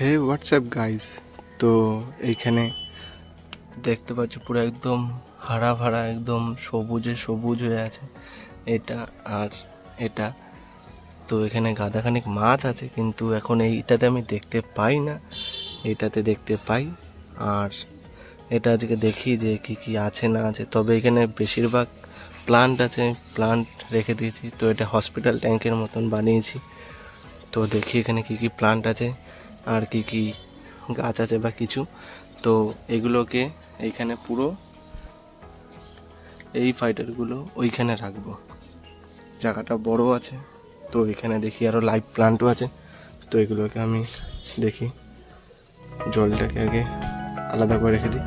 হে WhatsApp guys. তো এইখানে দেখতে পাচ্ছ পুরো একদম হারা ভাড়া, একদম সবুজে সবুজ হয়ে আছে এটা আর এটা। তো এখানে গাদাখানিক মাছ আছে, কিন্তু এখন এইটাতে আমি দেখতে পাই না, এইটাতে দেখতে পাই। আর এটা আজকে দেখি যে কি কি আছে না আছে। তবে এখানে বেশিরভাগ প্লান্ট আছে, প্লান্ট রেখে দিয়েছি। তো এটা হসপিটাল ট্যাঙ্কের মতন বানিয়েছি। তো দেখি এখানে কি কি প্লান্ট আছে আর কি কি গাছ আছে বা কিছু। তো এগুলোকে এইখানে পুরো এই ফাইটারগুলো ওইখানে রাখবো, জায়গাটা বড় আছে। তো এখানে দেখি আরও লাইভ প্লান্টও আছে। তো এগুলোকে আমি দেখি, জলটাকে আগে আলাদা করে রেখে দিই।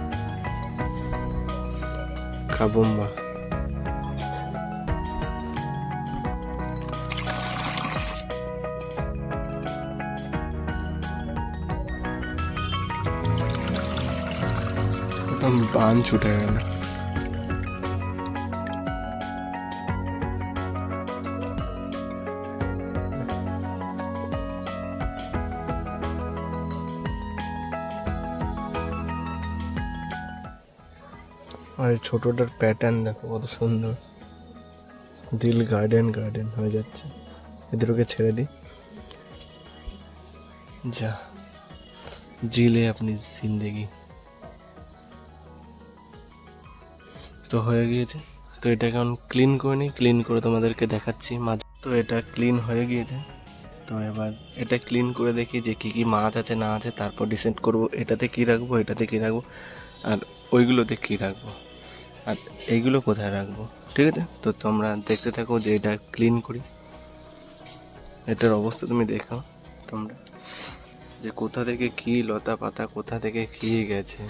কাবুম্বা, একদম বান ছুটে গেল। আর এই ছোটোটার প্যাটার্ন দেখো কত সুন্দর, দিল গার্ডেন গার্ডেন হয়ে যাচ্ছে। এদেরকে ছেড়ে দিই, যা জিলে আপনি জিন্দেগি। তো হয়ে গিয়েছে। তো এটা এখন ক্লিন করে নিই, ক্লিন করে তোমাদেরকে দেখাচ্ছি মাছ। তো এটা ক্লিন হয়ে গিয়েছে। তো এবার এটা ক্লিন করে দেখি যে কী কী মাছ আছে না আছে, তারপর ডিসাইড করব এটাতে কী রাখবো, এটাতে কী রাখবো, আর ওইগুলোতে কী রাখবো, আর এইগুলো কোথায় রাখবো। ঠিক আছে, তো তোমরা দেখতে থাকো যে এটা ক্লিন করি। এটার অবস্থা তুমি দেখো তোমরা, যে কোথা থেকে কী লতা পাতা কোথা থেকে কী গেছে।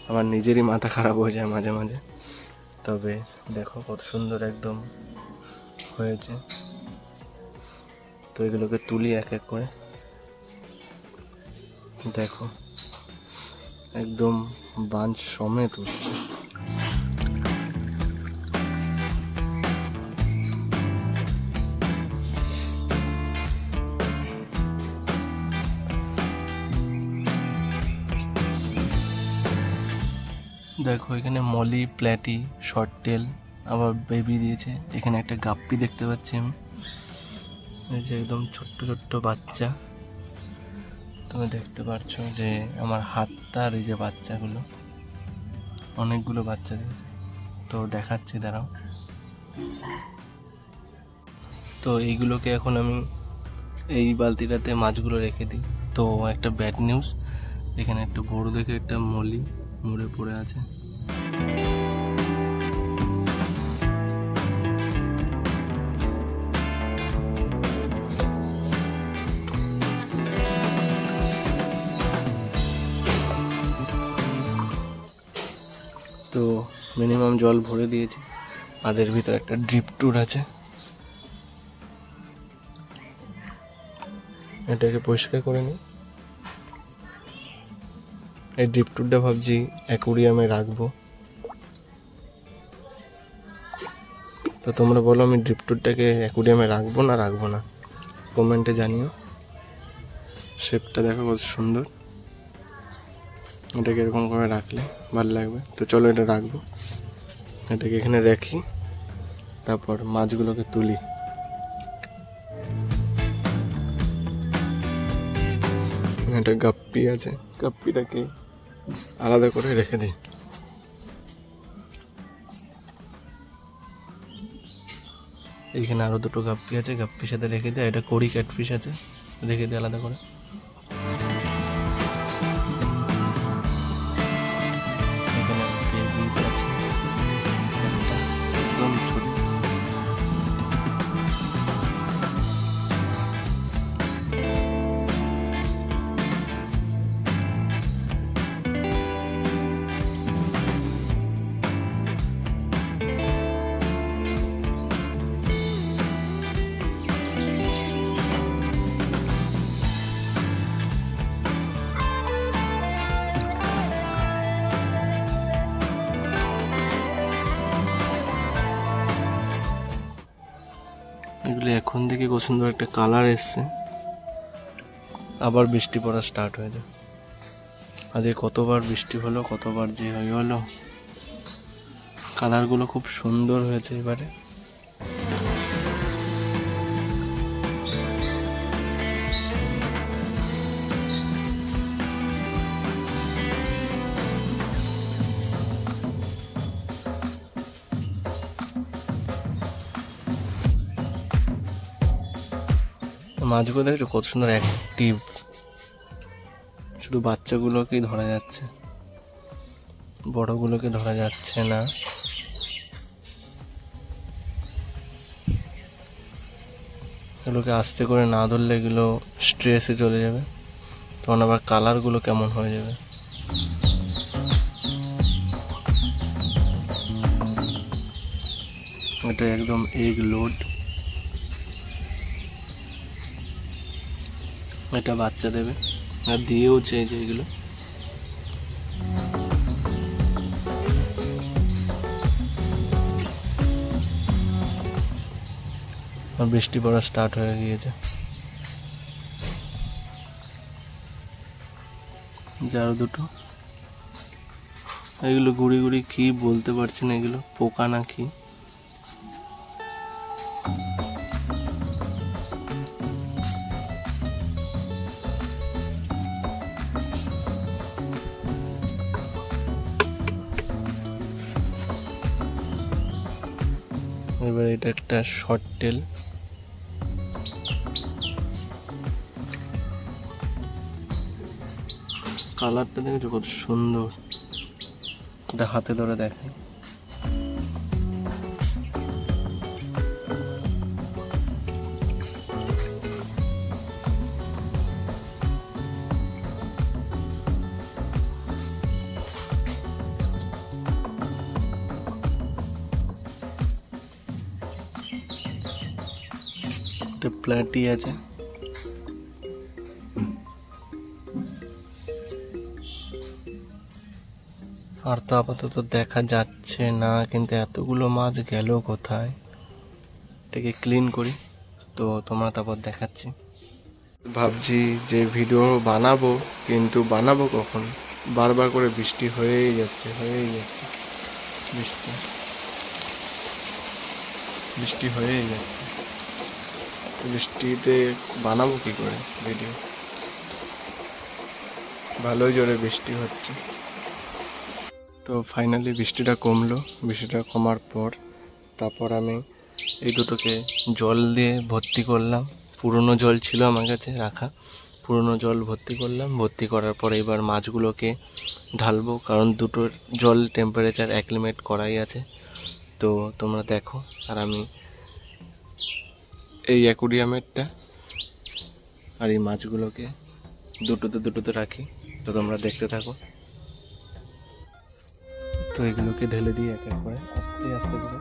আমার নিজেরই মাথা খারাপ হয়ে যায় মাঝে মাঝে। তবে দেখো কত সুন্দর একদম হয়েছে। তো এগুলোকে তুলি এক এক করে, দেখো একদম বাঞ্চ সমেত হচ্ছে। দেখো এখানে মলি, প্ল্যাটি, শর্ট টেল, আবার বেবি দিয়েছে। এখানে একটা গাপ্পি দেখতে পাচ্ছি আমি, এই যে একদম ছোট্ট ছোট্ট বাচ্চা। তুমি দেখতে পাচ্ছ যে আমার হাতটা আর এই যে বাচ্চাগুলো, অনেকগুলো বাচ্চা দিয়েছে। তো দেখাচ্ছি, দাঁড়াও। তো এইগুলোকে এখন আমি এই বালতিটাতে মাছগুলো রেখে দিই। তো একটা ব্যাড নিউজ, এখানে একটা বড় দেখে একটা মলি মরে পড়ে আছে। তো মিনিমাম জল ভরে দিয়েছি, আর এর ভিতরে একটা ড্রিপ ট্যুর আছে। এটাকে পরিষ্কার করে নিই। এই ড্রিপ ট্যুরটা ভাবছি অ্যাকোরিয়ামে রাখবো। তো তোমরা বলো আমি ড্রিপ ট্যুরটাকে অ্যাকোরিয়ামে রাখবো না কমেন্টে জানিও। শেপটা দেখো কত সুন্দর, এটাকে এরকম করে রাখলে ভালো লাগবে। তো চলো এটা রাখবো, এটাকে এখানে রাখি, তারপর মাছগুলোকে তুলি। একটা গাপ্পি আছে, গাপ্পিটাকে আলাদা করে রেখে দিই। এইখানে আরও দুটো গাপ্পি আছে, গাপ্পির সাথে রেখে দিই। এটা কড়ি ক্যাটফিশ আছে, রেখে দিই আলাদা করে। এখানে বেবিস আছে, একদম ছোট। এগুলো এখন থেকে কত সুন্দর একটা কালার এসছে। আবার বৃষ্টি পড়া স্টার্ট হয়ে যায়। আজকে কতবার বৃষ্টি হলো, কতবার যে হয়ে হলো। কালারগুলো খুব সুন্দর হয়েছে এবারে। মাছগুলো দেখছো কত সুন্দর অ্যাক্টিভ। শুধু বাচ্চাগুলোকেই ধরা যাচ্ছে, বড়গুলোকে ধরা যাচ্ছে না। এগুলোকে আস্তে করে না ধরলে এগুলো স্ট্রেসে চলে যাবে, তখন আবার কালারগুলো কেমন হয়ে যাবে। এটা একদম এগ লোড। এটা বাচ্চা দেবে আর দিয়েওছে যে এগুলো। আর বৃষ্টি পড়া স্টার্ট হয়ে গিয়েছে। যার দুটো এগুলো গুড়ি গুড়ি কি বলতে পারছি না, এগুলো পোকা না কি। এবার এটা একটা শর্ট টেল। কালারটা দেখেছো কত সুন্দর। এটা হাতে ধরে দেখে। একটা প্ল্যাটি আছে। আর তো আপাতত দেখা যাচ্ছে না, কিন্তু এতগুলো মাছ গেল কোথায়। এটাকে ক্লিন করি, তো তোমরা তারপর দেখাচ্ছি। ভাবছি যে ভিডিও বানাবো, কিন্তু বানাবো কখন? বারবার করে বৃষ্টি হয়েই যাচ্ছে। বৃষ্টি হয়েই যাচ্ছে। বৃষ্টিতে বানাবো কি করে ভিডিও? ভালোই জোরে বৃষ্টি হচ্ছে। তো ফাইনালি বৃষ্টিটা কমলো। বৃষ্টিটা কমার পর তারপর আমি এই দুটোকে জল দিয়ে ভর্তি করলাম। পুরনো জল ছিল আমার কাছে রাখা, পুরনো জল ভর্তি করলাম। ভর্তি করার পরে এবার মাছগুলোকে ঢালবো, কারণ দুটোর জল টেম্পারেচার অ্যাক্লিমেট করাই আছে। তো তোমরা দেখো, আর আমি এই অ্যাকুরিয়ামেরটা আর এই মাছগুলোকে দুটোতে রাখি। তো তোমরা দেখতে থাকো। তো এগুলোকে ঢেলে দিই এক এক করে, আস্তে আস্তে করে।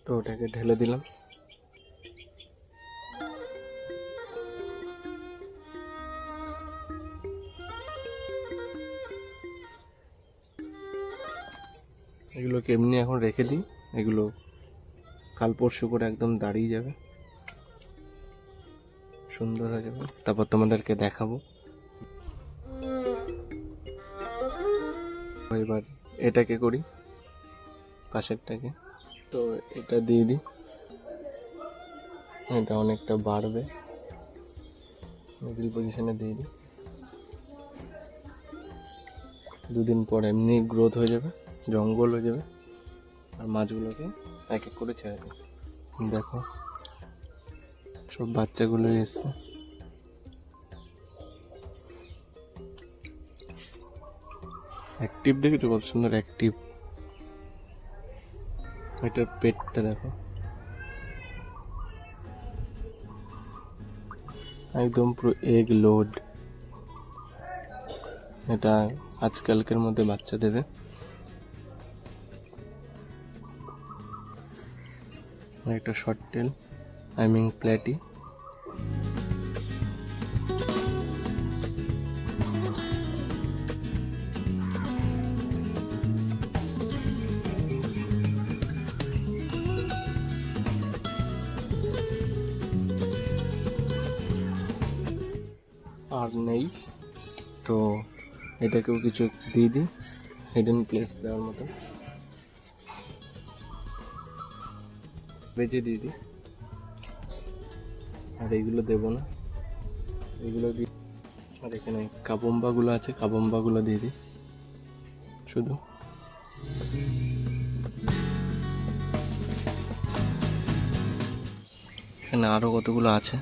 তো ওটাকে ঢেলে দিলাম। এগুলোকে এমনি এখন রেখে দিই, এগুলো কাল পরশু করে একদম দাঁড়িয়ে যাবে, সুন্দর হয়ে যাবে। তারপর তোমাদেরকে দেখাবো। এবার এটাকে করি, পাশেরটাকে। তো এটা দিয়ে দিই, এটা অনেকটা বাড়বে। মিডল পজিশনে দিয়ে দিই। দুদিন পর এমনি গ্রোথ হয়ে যাবে, জঙ্গল হয়ে যাবে। আর মাছগুলোকে এক এক করে ছেড়ে দিই। দেখো সব বাচ্চাগুলো এসছে। অ্যাক্টিভ দেখেছো কত সুন্দর অ্যাক্টিভ। এটার পেটটা দেখো, একদম পুরো এগ লোড। এটা আজকালকের মধ্যে বাচ্চা দেবে। একটা শর্ট টেল, আই মিন প্ল্যাটি। আর নেই তো এটাকেও কিছু দিয়ে দিই, হিডেন প্লেস দেওয়ার মতো বেজে দিয়ে দিই। আর এইগুলো দেবো না, এইগুলো দিই। আর এখানে কাবম্বাগুলো আছে, কাবম্বাগুলো দিয়ে দিই শুধু। এখানে আরও কতগুলো আছে,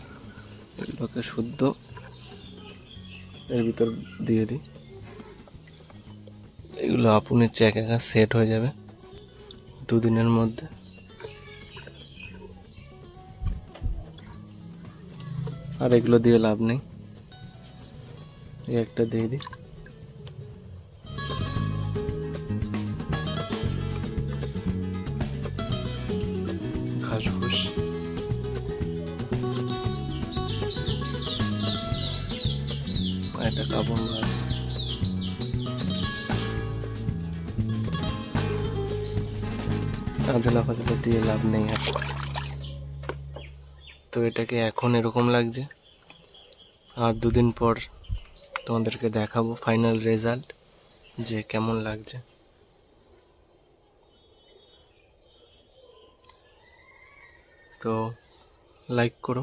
এগুলোকে শুদ্ধ এর ভিতর দিয়ে দিই। এগুলো আপনি চেক একা সেট হয়ে যাবে 2 দিনের মধ্যে। আর এগুলো দিয়ে লাভ নেই, একটা দিয়ে দিই। ঘাসফুস একটা কাবন আছে। আজলা ফাজলা দিয়ে লাভ নেই আর। তো এটাকে এখন এরকম লাগছে, আর 2 দিন পর তোমাদেরকে দেখাবো ফাইনাল রেজাল্ট যে কেমন লাগছে। তো লাইক করো।